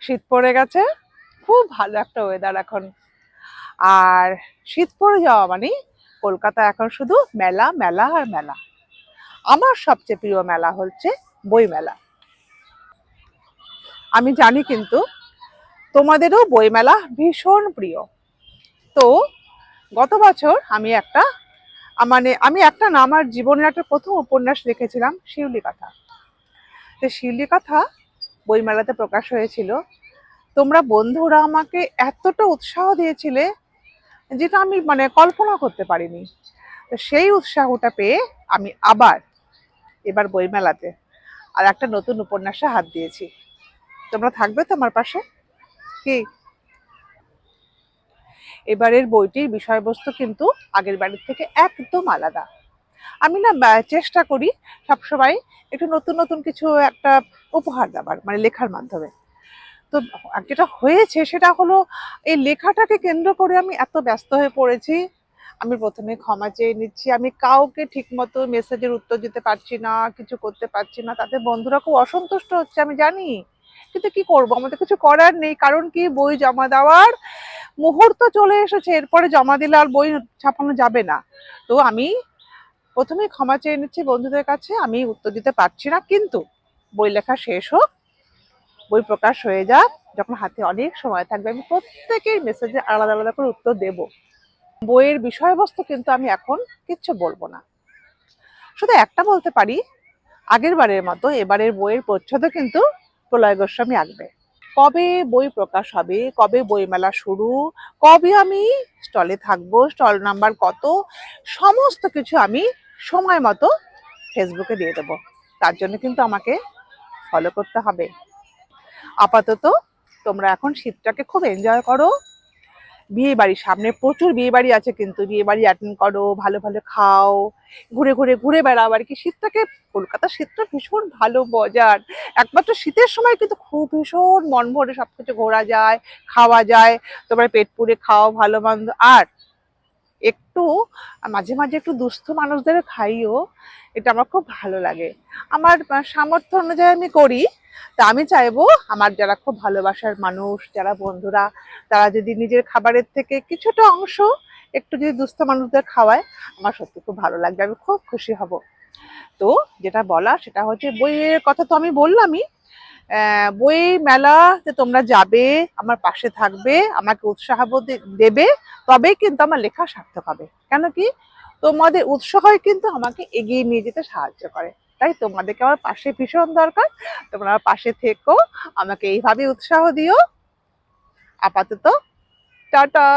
শীত পড়ে গেছে, খুব ভালো একটা ওয়েদার এখন। আর শীত পড়ে যাওয়া মানে কলকাতা এখন শুধু মেলা মেলা আর মেলা। আমার সবচেয়ে প্রিয় মেলা হচ্ছে বই মেলা। আমি জানি কিন্তু তোমাদেরও বই মেলা ভীষণ প্রিয়। তো গত বছর আমি একটা না, আমার জীবনের একটা প্রথম উপন্যাস লিখেছিলাম, শিউলি কথা। তো শিউলি কথা বইমেলাতে প্রকাশ হয়েছিল। তোমরা বন্ধুরা আমাকে এতটা উৎসাহ দিয়েছিলে যেটা আমি কল্পনা করতে পারিনি। তো সেই উৎসাহটা পেয়ে আমি এবার বইমেলাতে আর একটা নতুন উপন্যাসে হাত দিয়েছি। তোমরা থাকবে তো আমার পাশে? কি এবারের বইটির বিষয়বস্তু কিন্তু আগের বারের থেকে একদম আলাদা। আমি না চেষ্টা করি সবসময় একটু নতুন নতুন কিছু একটা উপহার দেবার, লেখার মাধ্যমে। তো যেটা হয়েছে সেটা হলো, এই লেখাটাকে কেন্দ্র করে আমি এত ব্যস্ত হয়ে পড়েছি। আমি প্রথমে ক্ষমা চেয়ে নিচ্ছি, আমি কাউকে ঠিক মতো মেসেজের উত্তর দিতে পারছি না, কিছু করতে পারছি না। তাতে বন্ধুরা খুব অসন্তুষ্ট হচ্ছে, আমি জানি। কিন্তু কি করব, আমাদের কিছু করার নেই। কারণ কি, বই জমা দেওয়ার মুহূর্ত চলে এসেছে, এরপরে জমা দিলে আর বই ছাপানো যাবে না। তো আমি প্রথমেই ক্ষমা চেয়ে নিচ্ছি বন্ধুদের কাছে, আমি উত্তর দিতে পারছি না। কিন্তু বই লেখা শেষ হোক, বই প্রকাশ হয়ে যাক, যখন হাতে অনেক সময় থাকবে, আমি প্রত্যেকের মেসেজে আলাদা আলাদা করে উত্তর দেব। বইয়ের বিষয়বস্তু কিন্তু আমি এখন কিচ্ছু বলবো না। শুধু একটা বলতে পারি, আগের বারের মতো এবারের বইয়ের প্রচ্ছদও কিন্তু প্রলয় গোস্বামী আঁকবে। কবে বই প্রকাশ হবে, কবে বইমেলা শুরু, কবে আমি স্টলে থাকবো, স্টল নাম্বার কত, সমস্ত কিছু আমি সময় মতো ফেসবুকে দিয়ে দেবো। তার জন্য কিন্তু আমাকে ফলো করতে হবে। আপাতত তোমরা এখন শীতটাকে খুব এনজয় করো। বিয়ে বাড়ি সামনে, প্রচুর বিয়ে বাড়ি আছে, কিন্তু বিয়ে বাড়ি অ্যাটেন্ড করো, ভালো ভালো খাও, ঘুরে ঘুরে ঘুরে বেড়াও। আর কি শীতটাকে, কলকাতার শীতটা ভীষণ ভালো মজার। একমাত্র শীতের সময় কিন্তু খুব ভীষণ মন ভরে সবকিছু ঘোরা যায়, খাওয়া যায়। তোমরা পেট পুড়ে খাও ভালো মন্দ। আর একটু মাঝে মাঝে একটু দুস্থ মানুষদের খাইও, এটা আমার খুব ভালো লাগে। আমার সামর্থ্য অনুযায়ী আমি করি। তা আমি চাইবো আমার যারা খুব ভালোবাসার মানুষ, যারা বন্ধুরা, তারা যদি নিজের খাবারের থেকে কিছুটা অংশ একটু যদি দুস্থ মানুষদের খাওয়ায়, আমার সত্যি খুব ভালো লাগবে, আমি খুব খুশি হব। তো যেটা বলা সেটা হচ্ছে, বইয়ের কথা তো আমি বললামই। বই মেলাতে তোমরা যাবে, আমার পাশে থাকবে, আমাকে উৎসাহ দেবে, তবেই কিন্তু আমার লেখা সার্থক হবে। কেন কি, তোমাদের উৎসাহই কিন্তু আমাকে এগিয়ে নিয়ে যেতে সাহায্য করে। তাই তোমাদেরকে আমার পাশে ভীষণ দরকার। তোমরা আমার পাশে থেকো, আমাকে এইভাবে উৎসাহ দিও। আপাতত টাটা।